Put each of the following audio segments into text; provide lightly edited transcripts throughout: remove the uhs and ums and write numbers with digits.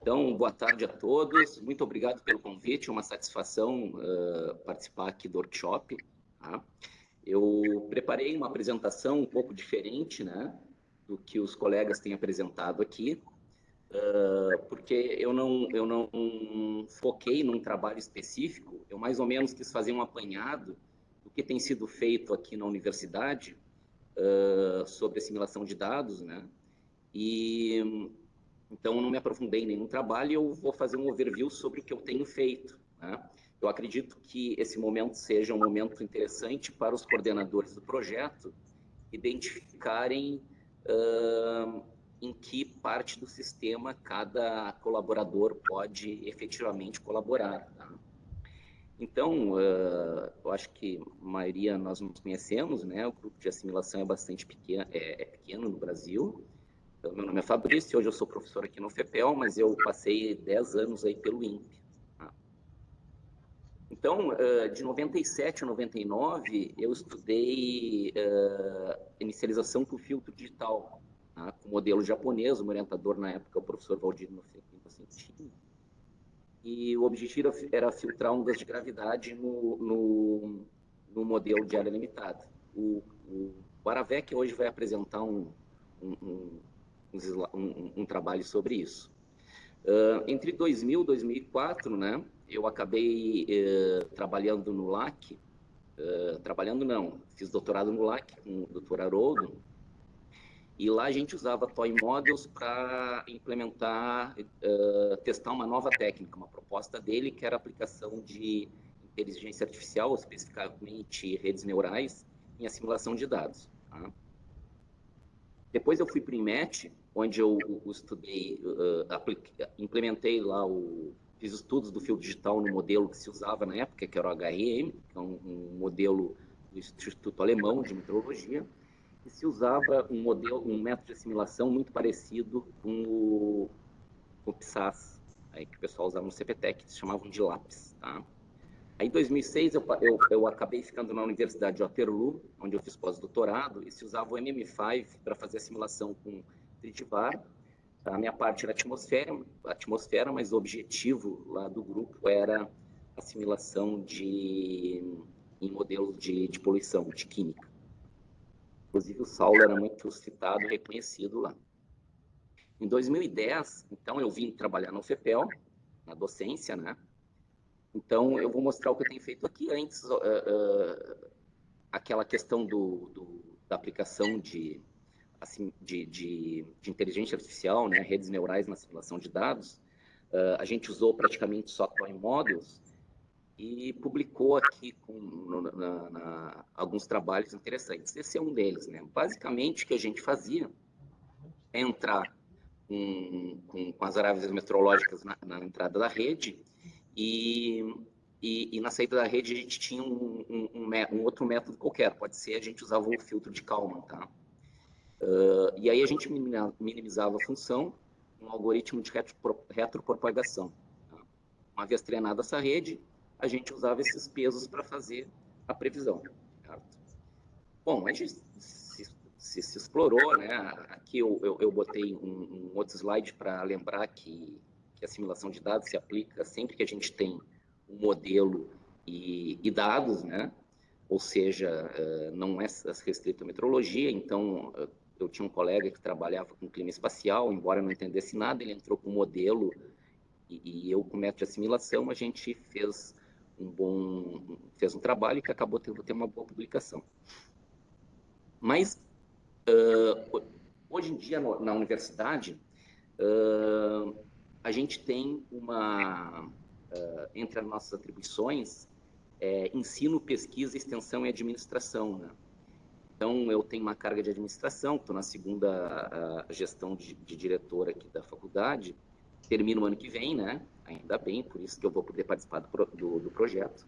Então, boa tarde a todos. Muito obrigado pelo convite. É uma satisfação participar aqui do workshop. Tá? Eu preparei uma apresentação um pouco diferente, né, do que os colegas têm apresentado aqui, porque eu não foquei num trabalho específico. Eu mais ou menos quis fazer um apanhado do que tem sido feito aqui na universidade sobre assimilação de dados, né? E então, eu não me aprofundei em nenhum trabalho e eu vou fazer um overview sobre o que eu tenho feito. Né? Eu acredito que esse momento seja um momento interessante para os coordenadores do projeto identificarem em que parte do sistema cada colaborador pode efetivamente colaborar. Tá? Então, eu acho que a maioria nós nos conhecemos, né? O grupo de assimilação é bastante pequeno, é pequeno no Brasil. Então, meu nome é Fabrício, hoje eu sou professor aqui no FEPEL, mas eu passei 10 anos aí pelo INPE. Tá? Então, de 97 a 99, eu estudei inicialização por filtro digital, tá? Com modelo japonês, o meu orientador na época, o professor Valdir Inocentini, e o objetivo era filtrar ondas de gravidade no modelo de área limitada. O Aravec hoje vai apresentar um trabalho sobre isso. Entre 2000 e 2004, né, eu acabei trabalhando no LAC, fiz doutorado no LAC com o Dr. Haroldo, e lá a gente usava Toy Models para implementar, testar uma nova técnica, uma proposta dele, que era a aplicação de inteligência artificial, especificamente redes neurais, em assimilação de dados. Tá? Depois eu fui para o IMET, onde eu estudei, implementei lá, fiz estudos do fio digital no modelo que se usava na época, que era o HRM, que é um modelo do Instituto Alemão de Meteorologia, e se usava um método de assimilação muito parecido com o PSAS, aí, que o pessoal usava no CPTEC, que se chamavam de LAPS. Tá? Aí, em 2006, eu acabei ficando na Universidade de Waterloo, onde eu fiz pós-doutorado, e se usava o MM5 para fazer a simulação com Tridivar. A minha parte era atmosfera, mas o objetivo lá do grupo era a simulação em modelos de poluição, de química. Inclusive, o Saulo era muito citado e reconhecido lá. Em 2010, então, eu vim trabalhar no FEPEL, na docência, né? Então, eu vou mostrar o que eu tenho feito aqui. Antes, aquela questão da aplicação de inteligência artificial, né, redes neurais na simulação de dados, a gente usou praticamente só Toy Models e publicou aqui alguns trabalhos interessantes. Esse é um deles. Né? Basicamente, o que a gente fazia é entrar com as variáveis meteorológicas na entrada da rede e na saída da rede a gente tinha um outro método qualquer. Pode ser, a gente usava o filtro de Kalman, tá? E aí a gente minimizava a função, um algoritmo de retropropagação. Tá? Uma vez treinada essa rede, a gente usava esses pesos para fazer a previsão. Certo? Bom, a gente se explorou, né? Aqui eu botei um outro slide para lembrar que a simulação de dados se aplica sempre que a gente tem um modelo e dados, né? Ou seja, não é restrito à meteorologia. Então, eu tinha um colega que trabalhava com clima espacial, embora não entendesse nada, ele entrou com um modelo e eu, com método de assimilação, a gente fez um trabalho que acabou tendo uma boa publicação. Mas, hoje em dia, na universidade, a gente tem entre as nossas atribuições, ensino, pesquisa, extensão e administração. Né? Então, eu tenho uma carga de administração, estou na segunda gestão de diretor aqui da faculdade, termino o ano que vem, né? Ainda bem, por isso que eu vou poder participar do projeto.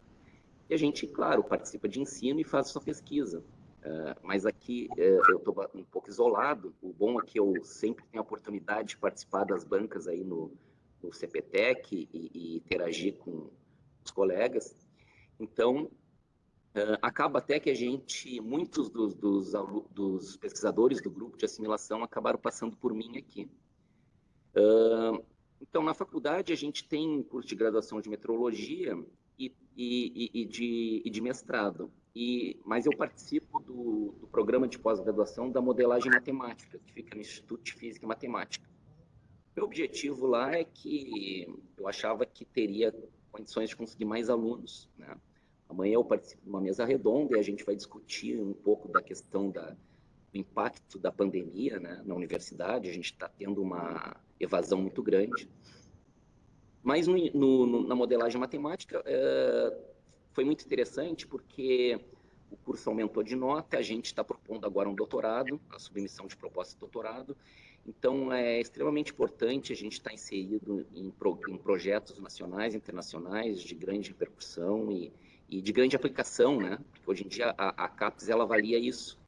E a gente, claro, participa de ensino e faz sua pesquisa. Mas aqui eu estou um pouco isolado. O bom é que eu sempre tenho a oportunidade de participar das bancas aí no CPTEC e interagir com os colegas. Então, acaba até que muitos dos pesquisadores do grupo de assimilação acabaram passando por mim aqui. Então, na faculdade, a gente tem curso de graduação de meteorologia e de mestrado. Mas eu participo do programa de pós-graduação da modelagem matemática, que fica no Instituto de Física e Matemática. Meu objetivo lá é que eu achava que teria condições de conseguir mais alunos, né? Amanhã eu participo de uma mesa redonda e a gente vai discutir um pouco da questão do impacto da pandemia, né, na universidade. A gente está tendo uma evasão muito grande. Mas na modelagem matemática foi muito interessante porque o curso aumentou de nota, a gente está propondo agora um doutorado, a submissão de proposta de doutorado. Então, é extremamente importante a gente estar inserido em projetos nacionais e internacionais de grande repercussão e de grande aplicação, né? Porque hoje em dia a CAPES ela avalia isso,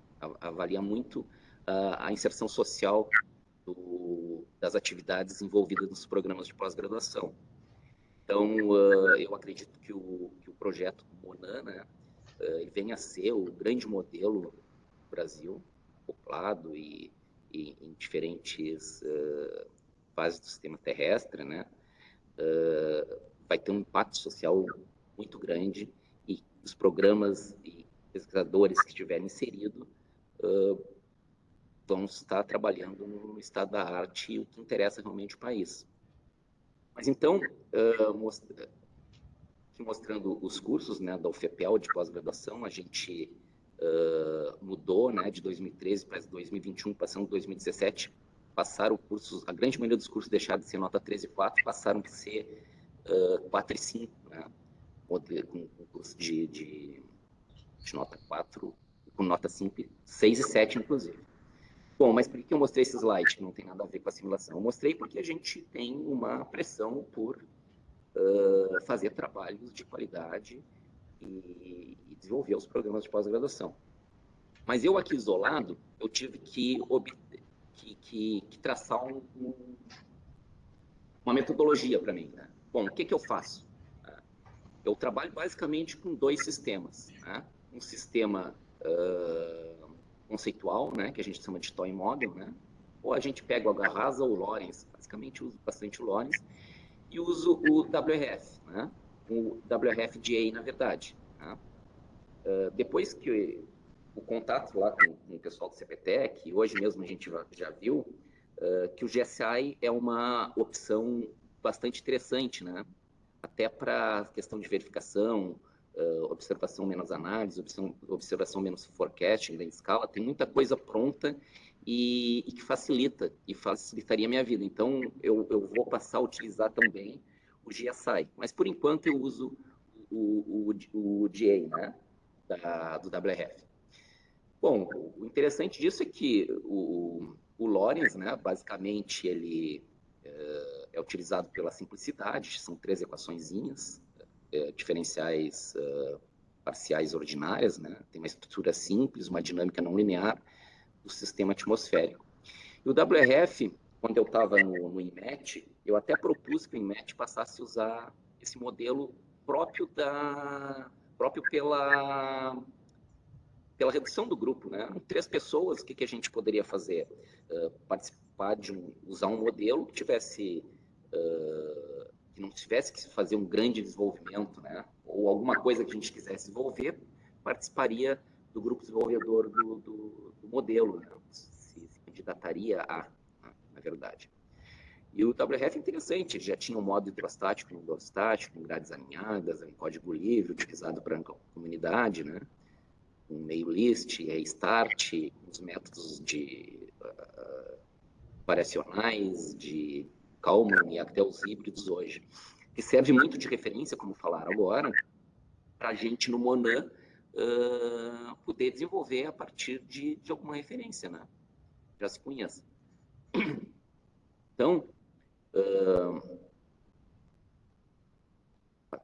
avalia muito a inserção social das atividades envolvidas nos programas de pós-graduação. Então, eu acredito que o projeto do Monan, né, venha a ser o grande modelo do Brasil, acoplado e em diferentes fases do sistema terrestre, né, vai ter um impacto social muito grande e os programas e pesquisadores que estiverem inseridos vão estar trabalhando no estado da arte e o que interessa realmente o país. Mas então, mostrando os cursos, né, da UFPEL de pós-graduação, a gente mudou, né, de 2013 para 2021, passando 2017, passaram cursos, a grande maioria dos cursos deixaram de ser nota 3 e 4, passaram a ser 4 e 5, né, com curso de nota 4, com nota 5, 6 e 7, inclusive. Bom, mas por que eu mostrei esse slide, que não tem nada a ver com a simulação? Eu mostrei porque a gente tem uma pressão por fazer trabalhos de qualidade e desenvolver os programas de pós-graduação. Mas eu aqui isolado, eu tive que traçar uma metodologia para mim, né? Bom, o que eu faço? Eu trabalho basicamente com dois sistemas, né? Um sistema conceitual, né, que a gente chama de toy model, né? Ou a gente pega o Agarrasa ou o Lorenz, basicamente uso bastante o Lorenz, e uso o WRF, né? O WRF GA, na verdade. Né? Depois que o contato lá com o pessoal do CPTEC, hoje mesmo a gente já viu que o GSI é uma opção bastante interessante, né? Até para questão de verificação, observação menos análise, observação menos forecasting da escala, tem muita coisa pronta e que facilitaria a minha vida. Então, eu vou passar a utilizar também o GSI, mas por enquanto eu uso o GA, né, do WRF. Bom, o interessante disso é que o Lorenz, né, basicamente, ele é utilizado pela simplicidade, são 3 equaçõezinhas, diferenciais parciais ordinárias, né? Tem uma estrutura simples, uma dinâmica não linear do sistema atmosférico. E o WRF, quando eu estava no INMET, eu até propus que o INMET passasse a usar esse modelo próprio pela redução do grupo, né? 3 pessoas, o que a gente poderia fazer? Participar usar um modelo que tivesse que não tivesse que fazer um grande desenvolvimento, né? Ou alguma coisa que a gente quisesse desenvolver, participaria do grupo desenvolvedor do modelo, né? Se candidataria na verdade. E o WRF é interessante, já tinha um modo hidrostático e endostático, com grades alinhadas, em código livre, utilizado para a comunidade, né? Um meio list, restart, os métodos de variacionais, de Kalman e até os híbridos hoje, que serve muito de referência, como falaram agora, para a gente no Monan poder desenvolver a partir de alguma referência, né? Já se conhece. Então,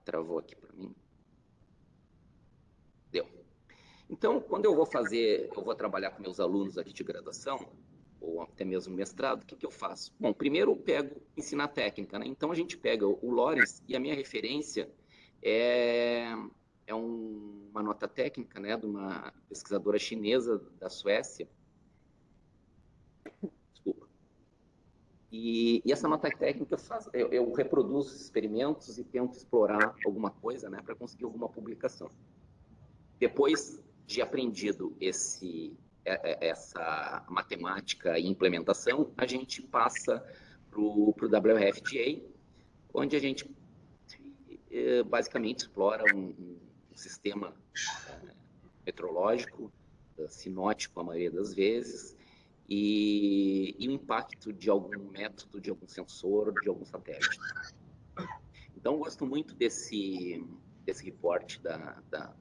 travou aqui para mim. Deu. Então, quando eu vou trabalhar com meus alunos aqui de graduação, ou até mesmo mestrado, o que eu faço? Bom, primeiro eu pego ensinar técnica, né? Então a gente pega o Lorenz e a minha referência é uma nota técnica, né, de uma pesquisadora chinesa da Suécia. Desculpa. E essa nota técnica eu reproduzo os experimentos e tento explorar alguma coisa, né, para conseguir alguma publicação. Depois de aprendido essa matemática e implementação, a gente passa para o WRFDA, onde a gente basicamente explora um sistema meteorológico, sinótico a maioria das vezes, e o impacto de algum método, de algum sensor, de algum satélite. Então, eu gosto muito desse reporte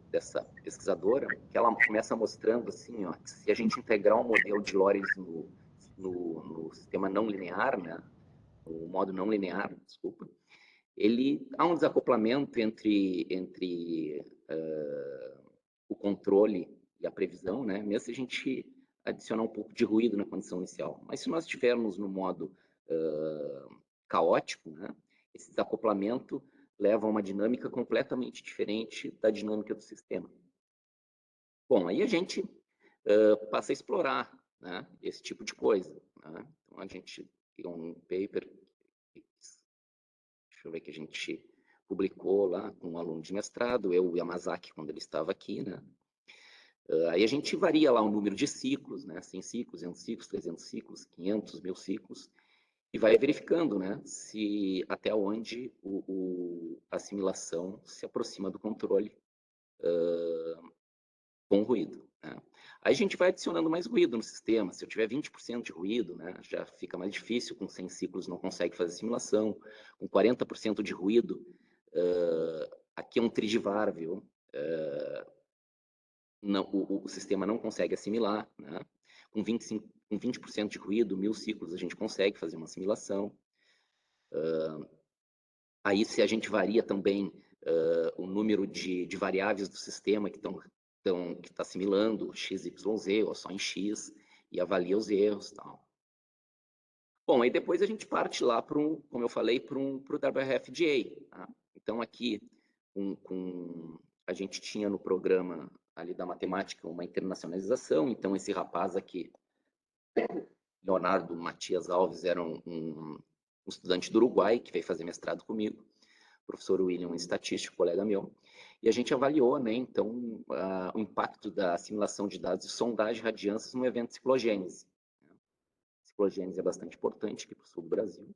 dessa pesquisadora, que ela começa mostrando assim, ó, que se a gente integrar um modelo de Lorenz no sistema não linear, né, no modo não linear, desculpa, há um desacoplamento entre o controle e a previsão, né, mesmo se a gente adicionar um pouco de ruído na condição inicial. Mas se nós estivermos no modo caótico, né, esse desacoplamento leva a uma dinâmica completamente diferente da dinâmica do sistema. Bom, aí a gente passa a explorar, né, esse tipo de coisa. Né? Então, a gente tem um paper, deixa eu ver, que a gente publicou lá com um aluno de mestrado, eu e Yamazaki, quando ele estava aqui, né? Aí a gente varia lá o número de ciclos, né? 100 ciclos, 200 ciclos, 300 ciclos, 500, 1000 ciclos, e vai verificando, né, se até onde a assimilação se aproxima do controle com ruído. Né? Aí a gente vai adicionando mais ruído no sistema. Se eu tiver 20% de ruído, né, já fica mais difícil, com 100 ciclos não consegue fazer assimilação. Com 40% de ruído, aqui é um tridivar, viu? Não, o sistema não consegue assimilar. Né? Com 20% de ruído, 1000 ciclos, a gente consegue fazer uma assimilação. Aí, se a gente varia também o número de variáveis do sistema que está assimilando, x, y, z, ou só em x, e avalia os erros e tal. Bom, aí depois a gente parte lá para como eu falei, para o WRFDA. Tá? Então, aqui, a gente tinha no programa ali da matemática uma internacionalização, então esse rapaz aqui, Leonardo Matias Alves, era um estudante do Uruguai que veio fazer mestrado comigo, professor William, um estatístico, colega meu, e a gente avaliou, né, então, o impacto da assimilação de dados de sondagem de radiâncias no evento ciclogênese. Ciclogênese é bastante importante aqui para o sul do Brasil.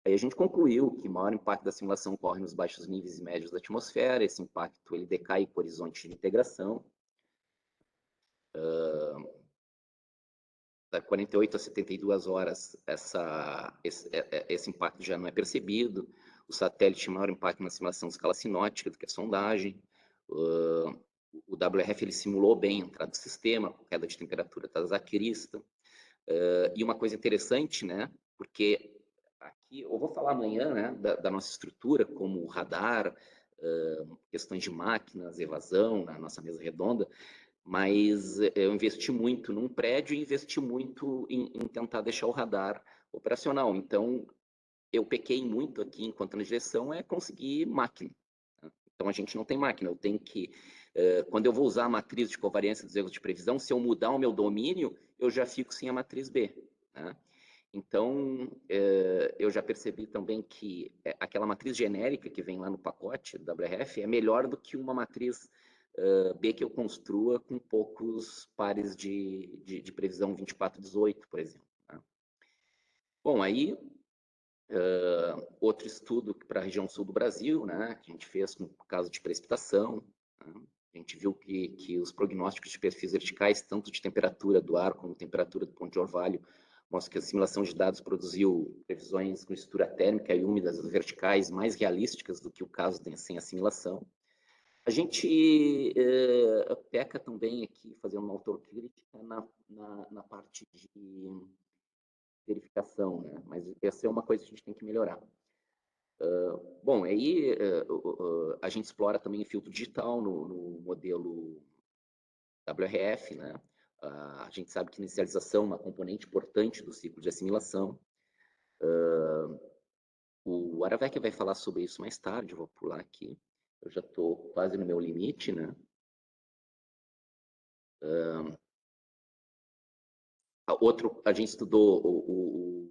Aí a gente concluiu que o maior impacto da simulação ocorre nos baixos níveis e médios da atmosfera, esse impacto ele decai com o horizonte de integração. Da 48 a 72 horas, esse impacto já não é percebido. O satélite tem maior impacto na simulação de escala sinótica do que a sondagem. O WRF ele simulou bem a entrada do sistema, a queda de temperatura da crista. E uma coisa interessante, né, porque aqui eu vou falar amanhã, né, da nossa estrutura, como radar, questões de máquinas, evasão, na nossa mesa redonda, mas eu investi muito num prédio e investi muito em tentar deixar o radar operacional. Então, eu pequei muito aqui, enquanto na direção, é conseguir máquina. Né? Então, a gente não tem máquina. Eu tenho que, quando eu vou usar a matriz de covariância dos erros de previsão, se eu mudar o meu domínio, eu já fico sem a matriz B. Né? Então, eu já percebi também que aquela matriz genérica que vem lá no pacote do WRF é melhor do que uma matriz B que eu construa com poucos pares de previsão 24-18, por exemplo. Né? Bom, aí outro estudo para a região sul do Brasil, né, que a gente fez no caso de precipitação, né, a gente viu que os prognósticos de perfis verticais, tanto de temperatura do ar como temperatura do ponto de orvalho, mostram que a simulação de dados produziu previsões com estrutura térmica e úmidas verticais mais realísticas do que o caso sem assimilação. A gente peca também aqui, fazendo uma autocrítica na parte de verificação, né? Mas essa é uma coisa que a gente tem que melhorar. Bom, aí a gente explora também filtro digital no modelo WRF, né? A gente sabe que inicialização é uma componente importante do ciclo de assimilação. O Aravec vai falar sobre isso mais tarde, eu vou pular aqui. Eu já estou quase no meu limite, né? A gente estudou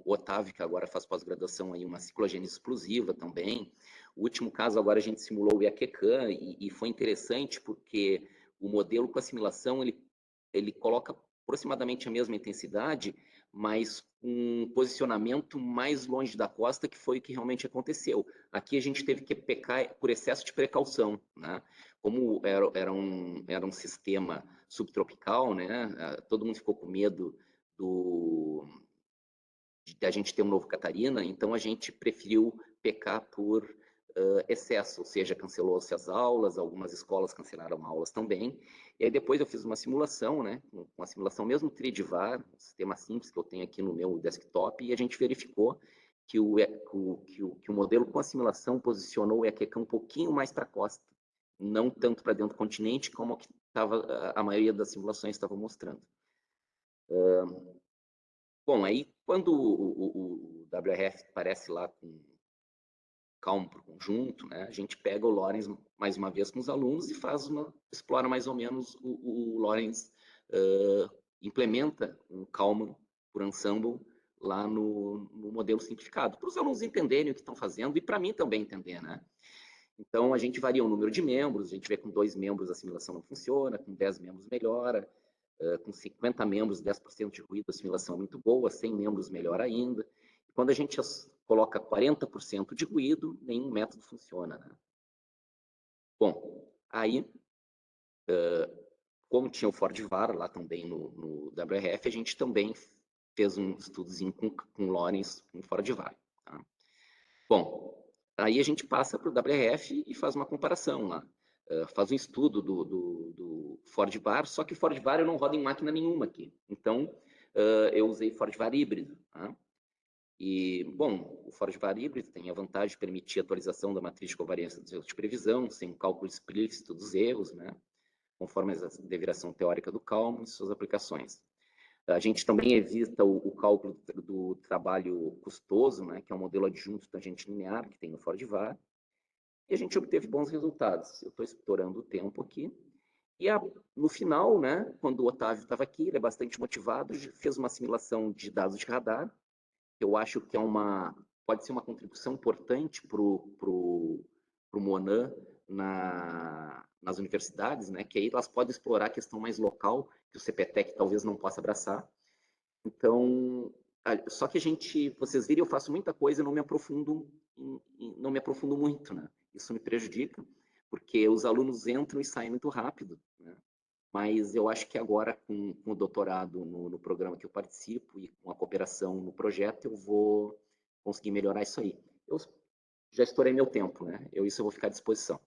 o Otávio, que agora faz pós-graduação aí, uma ciclogênese explosiva também. O último caso, agora a gente simulou o Iaquecã, e foi interessante porque o modelo com assimilação, ele coloca aproximadamente a mesma intensidade, mas um posicionamento mais longe da costa, que foi o que realmente aconteceu. Aqui a gente teve que pecar por excesso de precaução, né? Como era um sistema subtropical, né? Todo mundo ficou com medo de a gente ter um novo Catarina, então a gente preferiu pecar por excesso, ou seja, cancelou-se as aulas, algumas escolas cancelaram aulas também, e aí depois eu fiz uma simulação, né, uma simulação mesmo Tridivar, um sistema simples que eu tenho aqui no meu desktop, e a gente verificou que o modelo com assimilação posicionou o EQK um pouquinho mais para a costa, não tanto para dentro do continente, como que a maioria das simulações estava mostrando. Bom, aí quando o WRF aparece lá com calmo para o conjunto, né, a gente pega o Lorenz mais uma vez com os alunos e explora mais ou menos o Lorenz, implementa um Kalman por ensemble lá no modelo simplificado, para os alunos entenderem o que estão fazendo e para mim também entender, né? Então, a gente varia o número de membros, a gente vê com 2 membros a simulação não funciona, com 10 membros melhora, com 50 membros, 10% de ruído, a assimilação é muito boa, 100 membros melhor ainda. Quando a gente coloca 40% de ruído, nenhum método funciona, né? Bom, aí, como tinha o Ford-Var lá também no WRF, a gente também fez um estudozinho com Lorenz, com Ford-Var. Tá? Bom, aí a gente passa para o WRF e faz uma comparação lá. Faz um estudo do Ford-Var, só que o Ford-Var eu não rodo em máquina nenhuma aqui. Então, eu usei Ford-Var híbrido. Tá? E, bom, o Ford-Var híbrido tem a vantagem de permitir a atualização da matriz de covariância dos erros de previsão, sem um cálculo explícito dos erros, né? Conforme a deviração teórica do Kalman e suas aplicações. A gente também evita o cálculo do trabalho custoso, né, que é um modelo adjunto tangente linear, que tem no Ford-Var, e a gente obteve bons resultados. Eu estou explorando o tempo aqui. E no final, né, quando o Otávio estava aqui, ele é bastante motivado, fez uma simulação de dados de radar, que eu acho que pode ser uma contribuição importante para o Monan nas universidades, né, que aí elas podem explorar a questão mais local, que o CPTEC talvez não possa abraçar. Então, só que vocês viram, eu faço muita coisa e não me aprofundo muito, né? Isso me prejudica, porque os alunos entram e saem muito rápido, né? Mas eu acho que agora, com o doutorado no programa que eu participo e com a cooperação no projeto, eu vou conseguir melhorar isso aí. Eu já estourei meu tempo, né? Isso eu vou ficar à disposição.